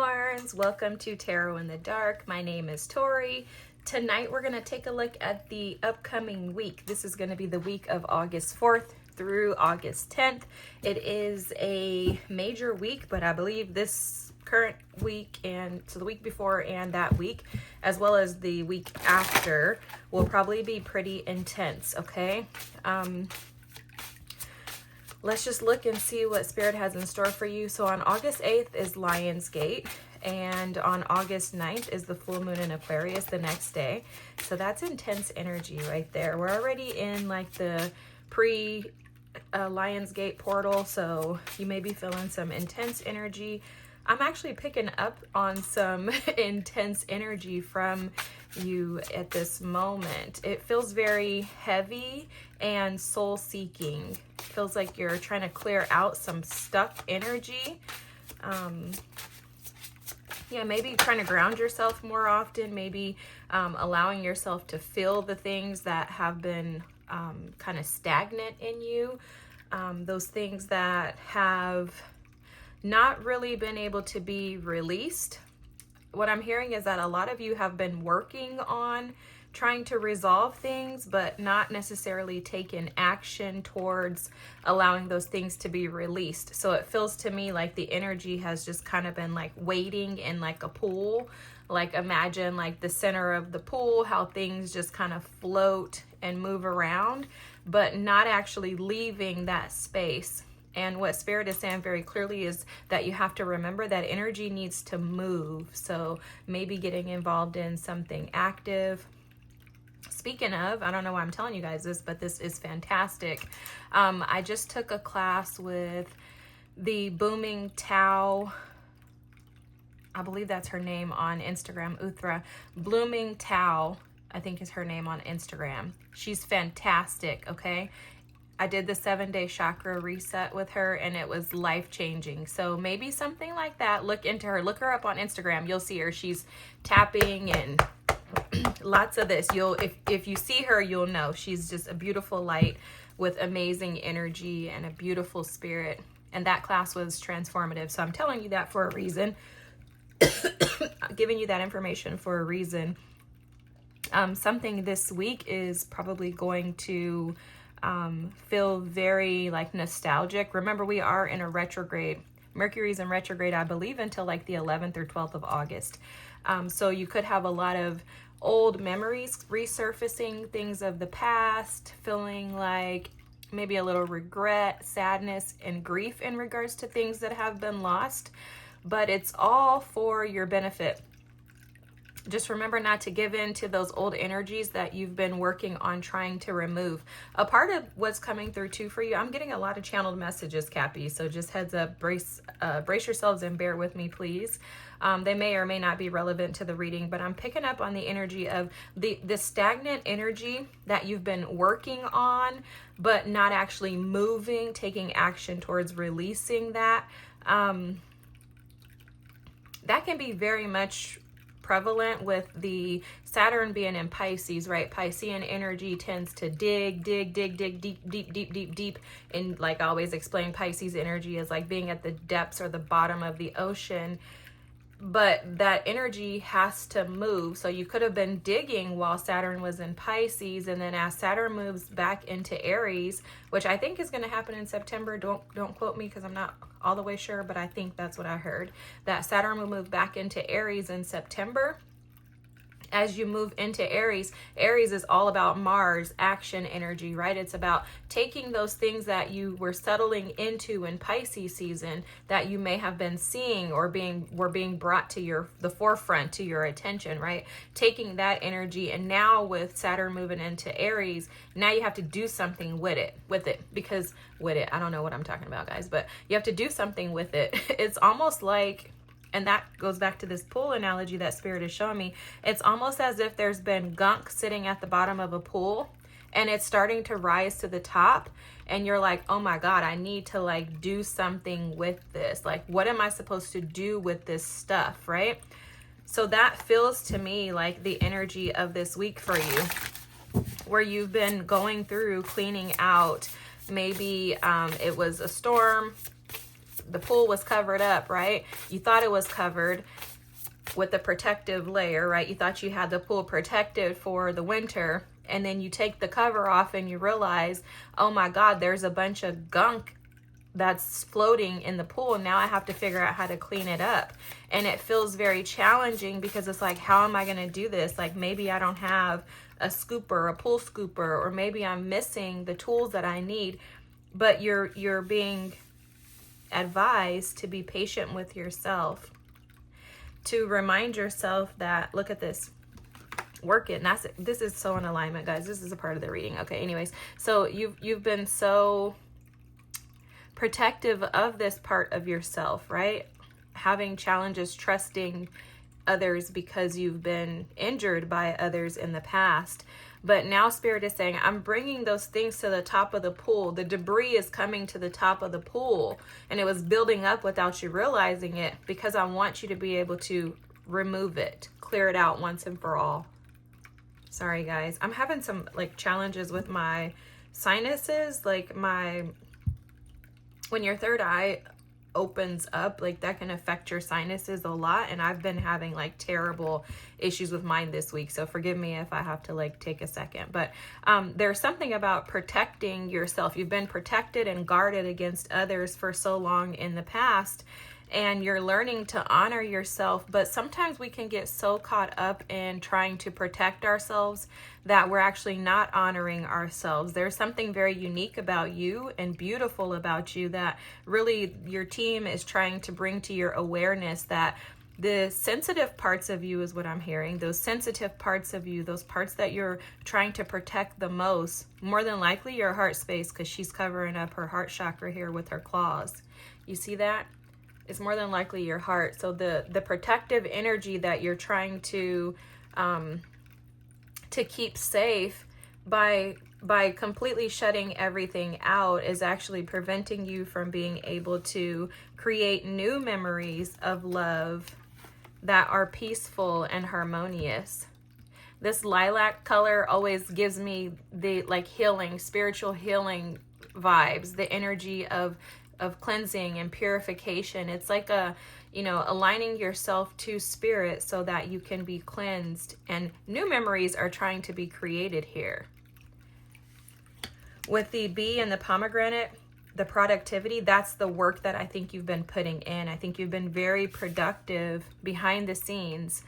Capricorns, welcome to Tarot in the Dark. My name is Tori. Tonight we're going to take a look at the upcoming week. This is going to be the week of August 4th through August 10th. It is a major week, but I believe this current week and so the week before and that week, as well as the week after, will probably be pretty intense, okay? Let's just look and see what Spirit has in store for you. So on August 8th is Lionsgate, and on August 9th is the full moon in Aquarius the next day. So that's intense energy right there. We're already in like the pre-Lionsgate portal, so you may be feeling some intense energy. I'm actually picking up on some intense energy from you at this moment. It feels very heavy and soul-seeking. Feels like you're trying to clear out some stuck energy. Yeah, maybe trying to ground yourself more often, maybe allowing yourself to feel the things that have been kind of stagnant in you. Those things that have not really been able to be released. What I'm hearing is that a lot of you have been working on trying to resolve things, but not necessarily taken action towards allowing those things to be released. So it feels to me like the energy has just kind of been like waiting in like a pool. Like imagine like the center of the pool, how things just kind of float and move around, but not actually leaving that space. And what Spirit is saying very clearly is that you have to remember that energy needs to move. So maybe getting involved in something active. Speaking of, I don't know why I'm telling you guys this, but this is fantastic. I just took a class with the Booming Tao. I believe that's her name on Instagram, Uthra. Blooming Tao, I think is her name on Instagram. She's fantastic, okay? I did the 7-day chakra reset with her and it was life-changing. So maybe something like that. Look into her. Look her up on Instagram. You'll see her. She's tapping and lots of this. If you see her, you'll know. She's just a beautiful light with amazing energy and a beautiful spirit. And that class was transformative. So I'm telling you that for a reason. Giving you that information for a reason. Something this week is probably going to feel very like nostalgic. Remember, we are in a retrograde. Mercury's in retrograde, I believe, until like the 11th or 12th of August. So you could have a lot of old memories resurfacing, things of the past, feeling like maybe a little regret, sadness, and grief in regards to things that have been lost. But it's all for your benefit. Just remember not to give in to those old energies that you've been working on trying to remove. A part of what's coming through too for you, I'm getting a lot of channeled messages, Cappy. So just heads up, brace yourselves and bear with me, please. They may or may not be relevant to the reading, but I'm picking up on the energy of the stagnant energy that you've been working on, but not actually moving, taking action towards releasing that. That can be very much prevalent with the Saturn being in Pisces, right? Piscean energy tends to dig deep. And like I always explain, Pisces energy is like being at the depths or the bottom of the ocean. But that energy has to move. So you could have been digging while Saturn was in Pisces, and then as Saturn moves back into Aries, which I think is going to happen in September. Don't quote me because I'm not all the way sure, but I think that's what I heard. That Saturn will move back into Aries in September. As you move into Aries, Aries is all about Mars, action energy, right? It's about taking those things that you were settling into in Pisces season that you may have been seeing or were being brought to the forefront, to your attention, right? Taking that energy, and now with Saturn moving into Aries, now you have to do something with it, I don't know what I'm talking about, guys, but you have to do something with it. It's almost like, and that goes back to this pool analogy that Spirit is showing me. It's almost as if there's been gunk sitting at the bottom of a pool and it's starting to rise to the top. And you're like, oh my God, I need to like do something with this. Like, what am I supposed to do with this stuff, right? So that feels to me like the energy of this week for you, where you've been going through cleaning out. Maybe it was a storm the pool was covered up, right? You thought it was covered with the protective layer, right? You thought you had the pool protected for the winter, and then you take the cover off and you realize, oh my God, there's a bunch of gunk that's floating in the pool. Now I have to figure out how to clean it up. And it feels very challenging because it's like, how am I going to do this? Like, maybe I don't have a scooper, a pool scooper, or maybe I'm missing the tools that I need. But you're being advised to be patient with yourself, to remind yourself that, look at this, work it. And this is so in alignment, guys. This is a part of the reading. Okay, anyways, so you've been so protective of this part of yourself, right? Having challenges trusting others because you've been injured by others in the past. But now Spirit is saying, I'm bringing those things to the top of the pool. The debris is coming to the top of the pool, and it was building up without you realizing it, because I want you to be able to remove it, clear it out once and for all. Sorry, guys. I'm having some like challenges with my sinuses, like when your third eye opens up, like that can affect your sinuses a lot, and I've been having like terrible issues with mine this week, so forgive me if I have to like take a second. But there's something about protecting yourself. You've been protected and guarded against others for so long in the past, and you're learning to honor yourself. But sometimes we can get so caught up in trying to protect ourselves that we're actually not honoring ourselves. There's something very unique about you and beautiful about you that really your team is trying to bring to your awareness, that the sensitive parts of you is what I'm hearing. Those sensitive parts of you, those parts that you're trying to protect the most, more than likely your heart space, because she's covering up her heart chakra here with her claws. You see that? It's more than likely your heart. So the protective energy that you're trying to keep safe by completely shutting everything out is actually preventing you from being able to create new memories of love that are peaceful and harmonious. This lilac color always gives me the like healing, spiritual healing vibes, the energy of cleansing and purification. It's like aligning yourself to spirit so that you can be cleansed, and new memories are trying to be created here. With the bee and the pomegranate, the productivity, that's the work that I think you've been putting in. I think you've been very productive behind the scenes,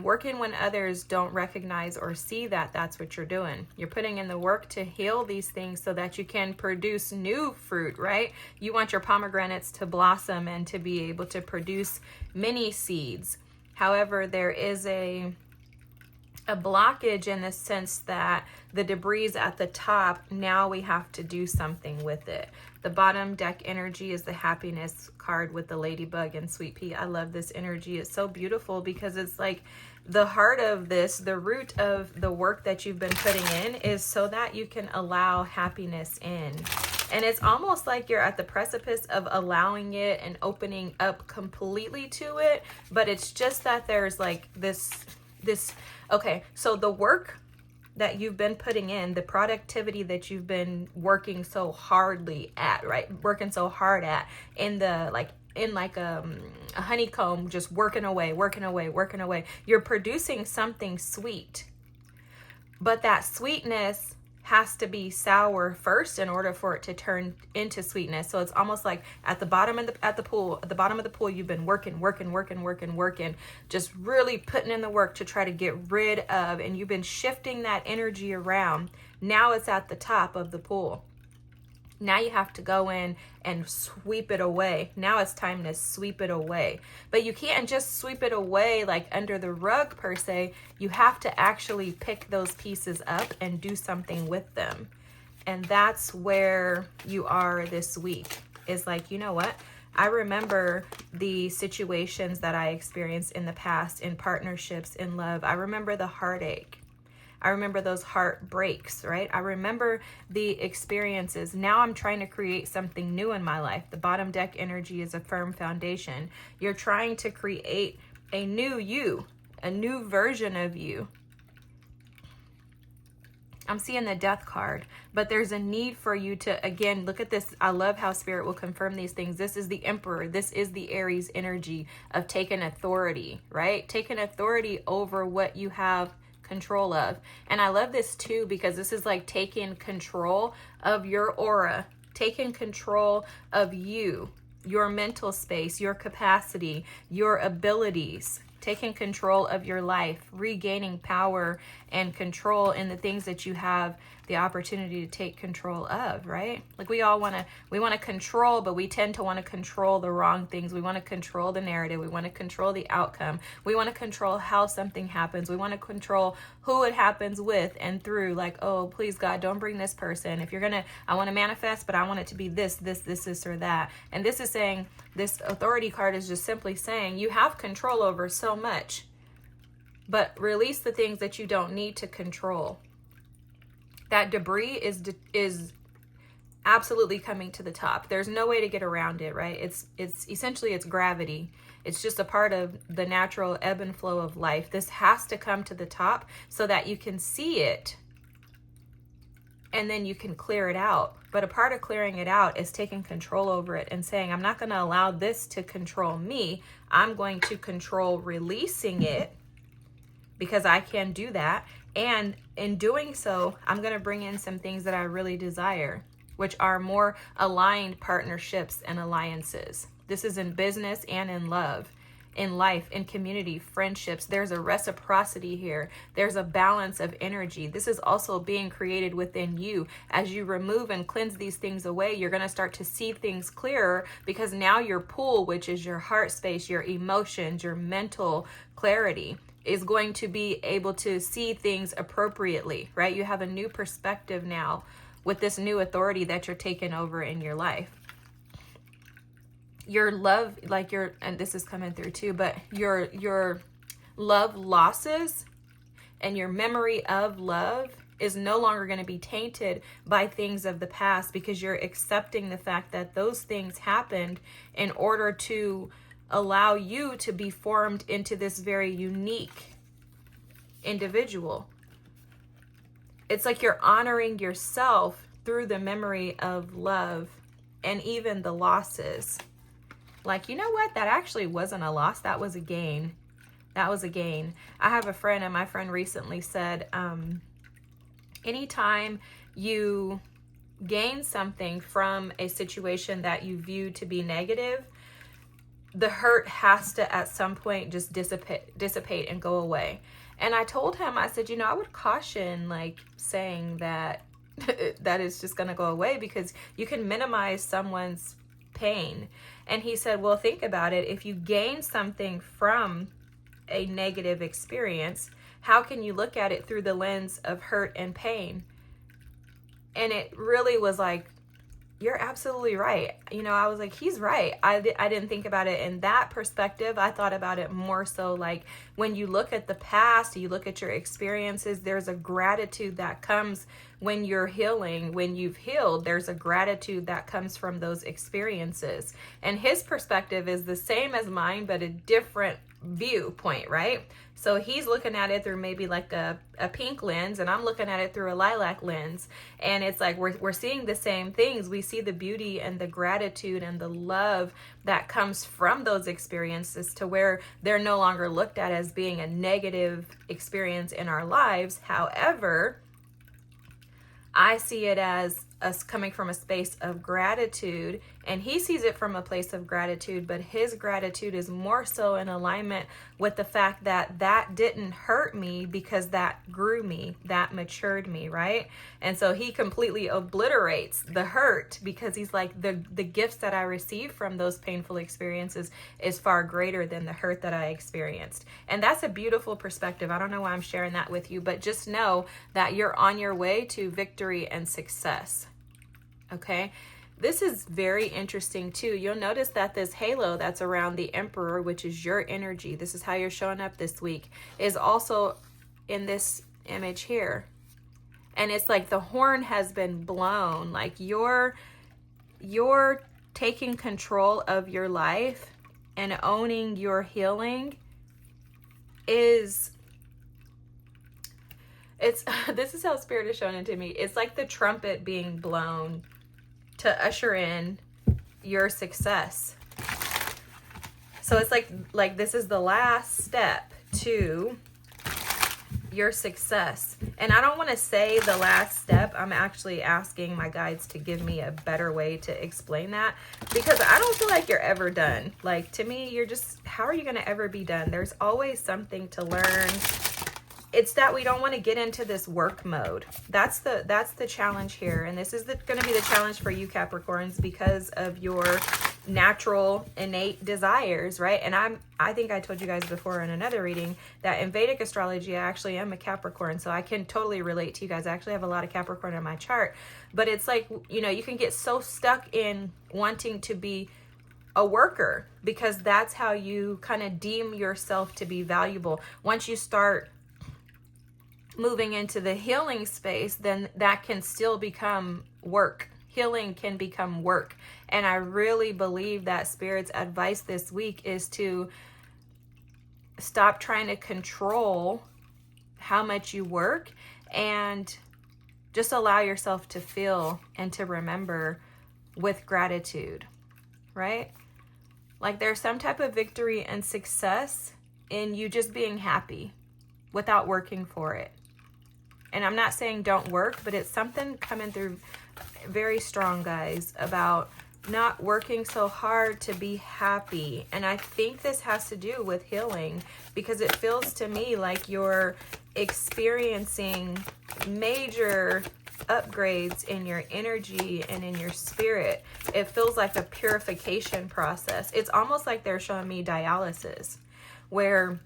working when others don't recognize or see that that's what you're doing. You're putting in the work to heal these things so that you can produce new fruit, right? You want your pomegranates to blossom and to be able to produce many seeds. However, there is a blockage in the sense that the debris at the top, now we have to do something with it. The bottom deck energy is the happiness card with the ladybug and sweet pea. I love this energy. It's so beautiful because it's like the heart of this, the root of the work that you've been putting in is so that you can allow happiness in. And it's almost like you're at the precipice of allowing it and opening up completely to it. But it's just that there's like this, okay, so the work that you've been putting in, the productivity that you've been working so hardly at, right? Working so hard at in a honeycomb, just working away. You're producing something sweet, but that sweetness has to be sour first in order for it to turn into sweetness. So it's almost like at the bottom of the bottom of the pool, you've been working, just really putting in the work to try to get rid of, and you've been shifting that energy around. Now it's at the top of the pool. Now you have to go in and sweep it away. Now it's time to sweep it away. But you can't just sweep it away like under the rug per se. You have to actually pick those pieces up and do something with them. And that's where you are this week. Is like, you know what? I remember the situations that I experienced in the past, in partnerships, in love. I remember the heartache. I remember those heartbreaks, right? I remember the experiences. Now I'm trying to create something new in my life. The bottom deck energy is a firm foundation. You're trying to create a new you, a new version of you. I'm seeing the death card, but there's a need for you to, again, look at this. I love how Spirit will confirm these things. This is the Emperor. This is the Aries energy of taking authority, right? Taking authority over what you have control of. And I love this too, because this is like taking control of your aura, taking control of you, your mental space, your capacity, your abilities, taking control of your life, regaining power and control in the things that you have the opportunity to take control of, right? Like we want to control, but we tend to want to control the wrong things. We want to control the narrative. We want to control the outcome. We want to control how something happens. We want to control who it happens with and through. Like, oh, please God, don't bring this person. If you're going to, I want to manifest, but I want it to be this, or that. And this is saying, this authority card is just simply saying you have control over so much, but release the things that you don't need to control. That debris is absolutely coming to the top. There's no way to get around it, right? It's essentially, it's gravity. It's just a part of the natural ebb and flow of life. This has to come to the top so that you can see it and then you can clear it out. But a part of clearing it out is taking control over it and saying, I'm not going to allow this to control me. I'm going to control releasing it, because I can do that. And in doing so, I'm going to bring in some things that I really desire, which are more aligned partnerships and alliances. This is in business and in love, in life, in community, friendships. There's a reciprocity here. There's a balance of energy. This is also being created within you. As you remove and cleanse these things away, you're going to start to see things clearer, because now your pool, which is your heart space, your emotions, your mental clarity, is going to be able to see things appropriately, right? You have a new perspective now with this new authority that you're taking over in your life. Your love, like your, and this is coming through too, but your love losses and your memory of love is no longer going to be tainted by things of the past, because you're accepting the fact that those things happened in order to allow you to be formed into this very unique individual. It's like you're honoring yourself through the memory of love and even the losses. Like, you know what? That actually wasn't a loss. That was a gain. That was a gain. I have a friend, and my friend recently said, anytime you gain something from a situation that you view to be negative, the hurt has to at some point just dissipate and go away. And I told him, I said, I would caution like saying that that is just going to go away, because you can minimize someone's pain. And he said, well, think about it. If you gain something from a negative experience, how can you look at it through the lens of hurt and pain? And it really was like, you're absolutely right. I was like, he's right. I didn't think about it in that perspective. I thought about it more so like when you look at the past, you look at your experiences, there's a gratitude that comes when you're healing. When you've healed, there's a gratitude that comes from those experiences. And his perspective is the same as mine, but a different viewpoint, right? So he's looking at it through maybe like a pink lens, and I'm looking at it through a lilac lens. And it's like we're seeing the same things. We see the beauty and the gratitude and the love that comes from those experiences, to where they're no longer looked at as being a negative experience in our lives. However, I see it as us coming from a space of gratitude, and he sees it from a place of gratitude, but his gratitude is more so in alignment with the fact that that didn't hurt me, because that grew me, that matured me, right? And so he completely obliterates the hurt, because he's like, the gifts that I received from those painful experiences is far greater than the hurt that I experienced. And that's a beautiful perspective. I don't know why I'm sharing that with you, but just know that you're on your way to victory and success. Okay, this is very interesting too. You'll notice that this halo that's around the Emperor, which is your energy, this is how you're showing up this week, is also in this image here. And it's like the horn has been blown. Like you're taking control of your life and owning your healing is It's this is how Spirit is showing it to me. It's like the trumpet being blown to usher in your success. So it's like this is the last step to your success. And I don't want to say the last step. I'm actually asking my guides to give me a better way to explain that, because I don't feel like you're ever done. Like, to me, you're just, how are you going to ever be done? There's always something to learn. It's that we don't want to get into this work mode. That's the challenge here. And this is going to be the challenge for you, Capricorns, because of your natural innate desires, right? And I think I told you guys before in another reading that in Vedic astrology, I actually am a Capricorn. So I can totally relate to you guys. I actually have a lot of Capricorn in my chart. But it's like, you know, you can get so stuck in wanting to be a worker because that's how you kind of deem yourself to be valuable. Once you start moving into the healing space, then that can still become work. Healing can become work. And I really believe that Spirit's advice this week is to stop trying to control how much you work and just allow yourself to feel and to remember with gratitude, right? Like there's some type of victory and success in you just being happy without working for it. And I'm not saying don't work, but it's something coming through very strong, guys, about not working so hard to be happy. And I think this has to do with healing, because it feels to me like you're experiencing major upgrades in your energy and in your spirit. It feels like a purification process. It's almost like they're showing me dialysis, where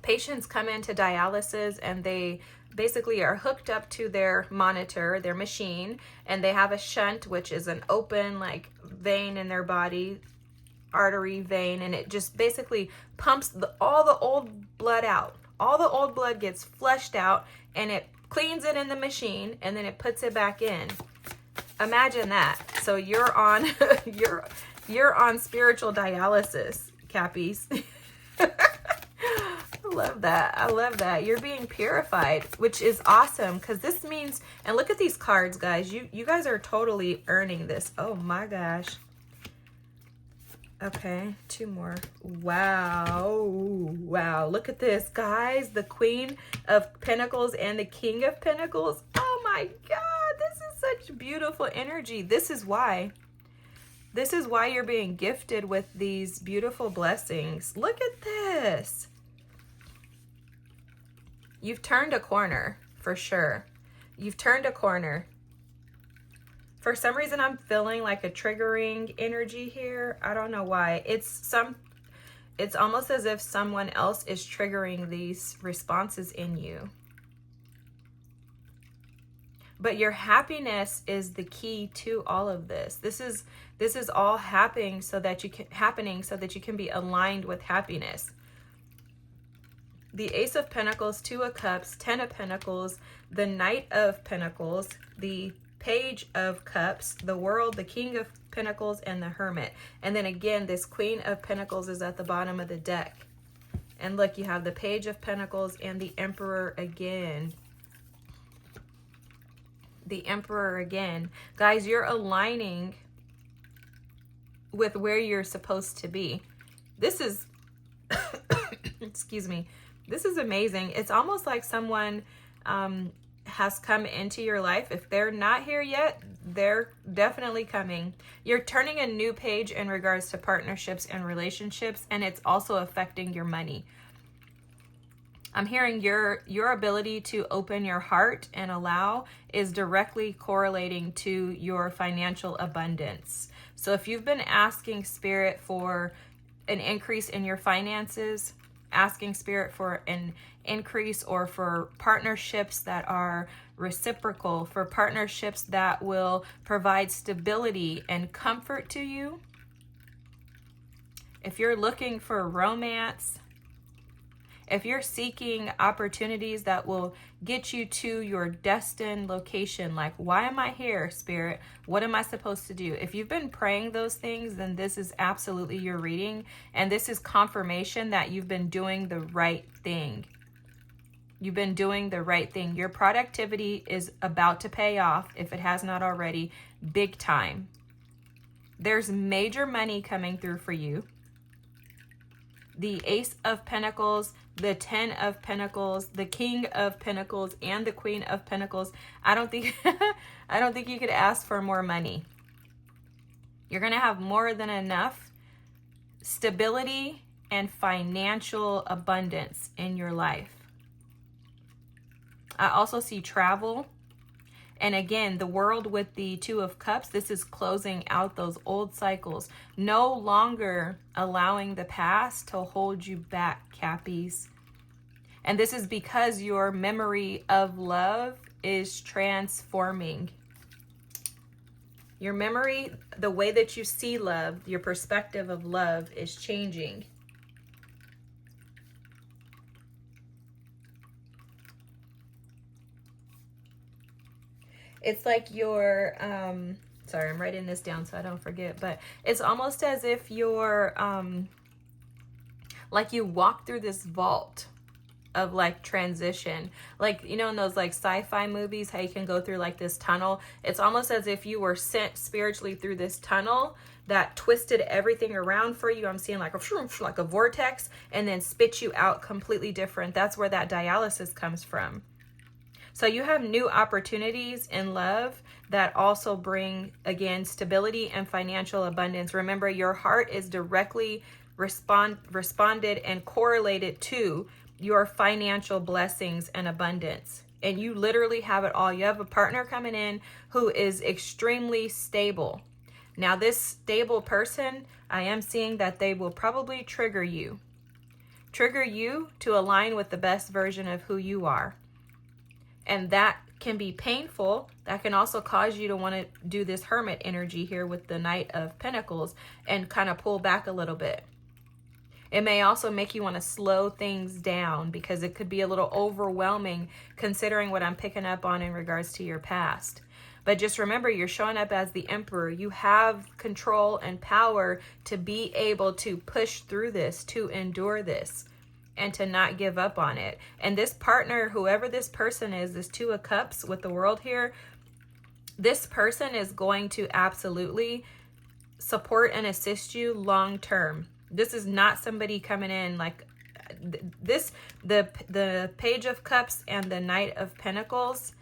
patients come into dialysis and they basically are hooked up to their monitor, their machine, and they have a shunt, which is an open like vein in their body, artery vein, and it just basically pumps all the old blood out. All the old blood gets flushed out and it cleans it in the machine and then it puts it back in. Imagine that. So you're on you're on spiritual dialysis, Cappies. I love that. I love that. You're being purified, which is awesome, because this means, and look at these cards, guys. You guys are totally earning this. Oh my gosh. Okay, two more. Wow. Wow. Look at this, guys. The Queen of Pentacles and the King of Pentacles. Oh my God. This is such beautiful energy. This is why. This is why you're being gifted with these beautiful blessings. Look at this. You've turned a corner, for sure. You've turned a corner. For some reason, I'm feeling like a triggering energy here. I don't know why. It's almost as if someone else is triggering these responses in you. But your happiness is the key to all of this. This is all happening so that you can be aligned with happiness. The Ace of Pentacles, Two of Cups, Ten of Pentacles, the Knight of Pentacles, the Page of Cups, the World, the King of Pentacles, and the Hermit. And then again, this Queen of Pentacles is at the bottom of the deck. And look, you have the Page of Pentacles and the Emperor again. The Emperor again. Guys, you're aligning with where you're supposed to be. This is, excuse me, this is amazing. It's almost like someone has come into your life. If they're not here yet, they're definitely coming. You're turning a new page in regards to partnerships and relationships, and it's also affecting your money. I'm hearing your ability to open your heart and allow is directly correlating to your financial abundance. So if you've been asking Spirit for an increase in your finances, asking Spirit for an increase, or for partnerships that are reciprocal, for partnerships that will provide stability and comfort to you, if you're looking for romance, if you're seeking opportunities that will get you to your destined location, like, why am I here, Spirit? What am I supposed to do? If you've been praying those things, then this is absolutely your reading. And this is confirmation that you've been doing the right thing. You've been doing the right thing. Your productivity is about to pay off, if it has not already, big time. There's major money coming through for you. The Ace of Pentacles, the 10 of Pentacles, the King of Pentacles, and the Queen of Pentacles. I don't think you could ask for more money. You're going to have more than enough stability and financial abundance in your life. I also see travel. And again, the world with the Two of Cups, this is closing out those old cycles. No longer allowing the past to hold you back, Cappies. And this is because your memory of love is transforming. Your memory, the way that you see love, your perspective of love is changing. It's like you're, sorry, I'm writing this down so I don't forget, but it's almost as if you're, like you walk through this vault of like transition. Like, you know, in those like sci-fi movies, how you can go through like this tunnel. It's almost as if you were sent spiritually through this tunnel that twisted everything around for you. I'm seeing like a vortex, and then spit you out completely different. That's where that dialysis comes from. So you have new opportunities in love that also bring, again, stability and financial abundance. Remember, your heart is directly responded and correlated to your financial blessings and abundance. And you literally have it all. You have a partner coming in who is extremely stable. Now, this stable person, I am seeing that they will probably trigger you to align with the best version of who you are. And that can be painful. That can also cause you to want to do this hermit energy here with the Knight of Pentacles and kind of pull back a little bit. It may also make you want to slow things down because it could be a little overwhelming considering what I'm picking up on in regards to your past. But just remember, you're showing up as the Emperor. You have control and power to be able to push through this, to endure this, and to not give up on it. And this partner, whoever this person is, this Two of Cups with the World here, this person is going to absolutely support and assist you long term. This is not somebody coming in like this. The Page of Cups and the Knight of Pentacles.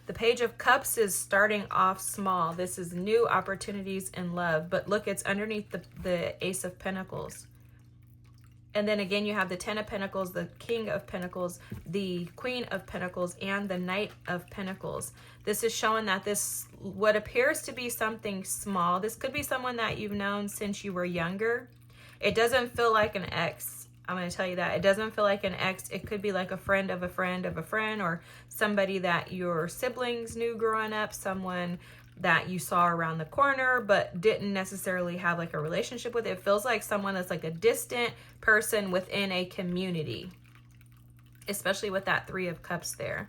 The Page of Cups is starting off small. This is new opportunities in love. But look, it's underneath the Ace of Pentacles. And then again, you have the 10 of Pentacles, the King of Pentacles, the Queen of Pentacles, and the Knight of Pentacles. This is showing that this, what appears to be something small, this could be someone that you've known since you were younger. It doesn't feel like an ex. I'm going to tell you that. It doesn't feel like an ex. It could be like a friend of a friend of a friend, or somebody that your siblings knew growing up, someone that you saw around the corner but didn't necessarily have like a relationship with. It feels like someone that's like a distant person within a community, especially with that Three of Cups there.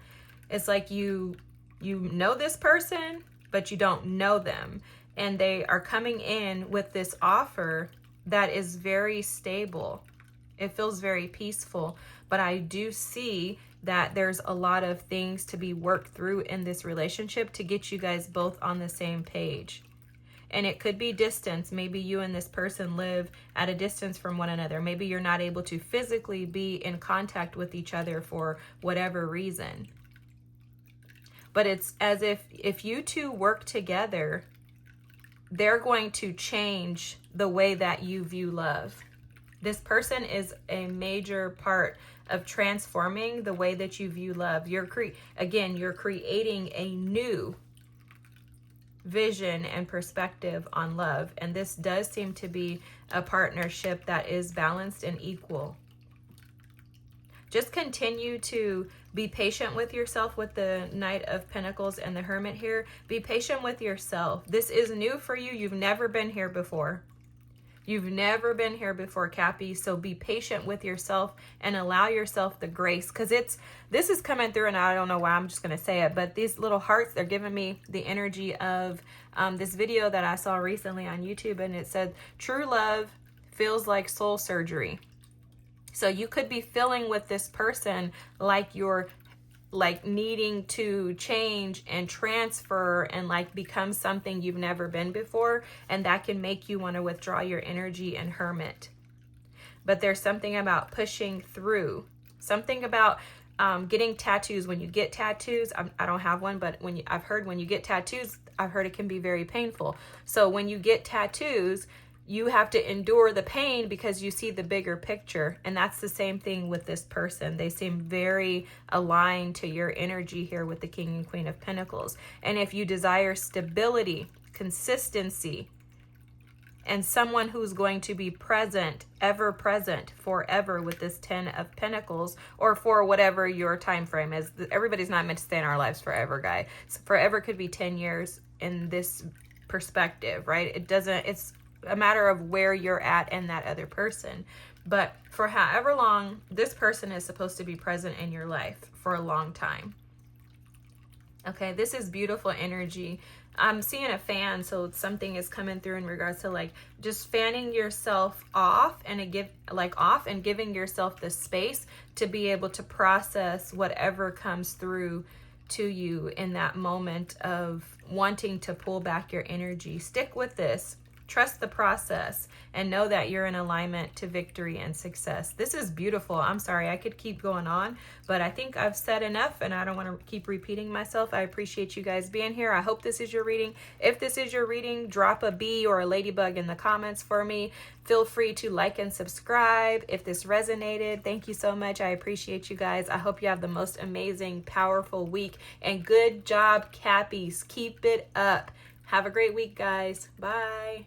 It's like you know this person, but you don't know them, and they are coming in with this offer that is very stable. It feels very peaceful, but I do see that there's a lot of things to be worked through in this relationship to get you guys both on the same page. And it could be distance. Maybe you and this person live at a distance from one another. Maybe you're not able to physically be in contact with each other for whatever reason. But it's as if you two work together, they're going to change the way that you view love. This person is a major part of transforming the way that you view love. You're creating a new vision and perspective on love. And this does seem to be a partnership that is balanced and equal. Just continue to be patient with yourself with the Knight of Pentacles and the Hermit here. Be patient with yourself. This is new for you. You've never been here before. You've never been here before, Cappy. So be patient with yourself and allow yourself the grace, because this is coming through, and I don't know why I'm just going to say it, but these little hearts, they're giving me the energy of this video that I saw recently on YouTube, and it said, true love feels like soul surgery. So you could be feeling with this person like you're like needing to change and transfer and like become something you've never been before. And that can make you want to withdraw your energy and hermit. But there's something about pushing through, something about getting tattoos. When you get tattoos, I don't have one, but I've heard when you get tattoos, I've heard it can be very painful. So when you get tattoos, you have to endure the pain because you see the bigger picture. And that's the same thing with this person. They seem very aligned to your energy here with the King and Queen of Pentacles. And if you desire stability, consistency, and someone who's going to be present, ever present, forever with this 10 of Pentacles, or for whatever your time frame is. Everybody's not meant to stay in our lives forever, guy. So forever could be 10 years in this perspective, right? It's a matter of where you're at and that other person. But for however long, this person is supposed to be present in your life for a long time. Okay, this is beautiful energy. I'm seeing a fan, so something is coming through in regards to like just fanning yourself off and giving yourself the space to be able to process whatever comes through to you in that moment of wanting to pull back your energy. Stick with this. Trust the process and know that you're in alignment to victory and success. This is beautiful. I'm sorry, I could keep going on, but I think I've said enough and I don't want to keep repeating myself. I appreciate you guys being here. I hope this is your reading. If this is your reading, drop a bee or a ladybug in the comments for me. Feel free to like and subscribe if this resonated. Thank you so much. I appreciate you guys. I hope you have the most amazing, powerful week, and good job, Cappies. Keep it up. Have a great week, guys. Bye.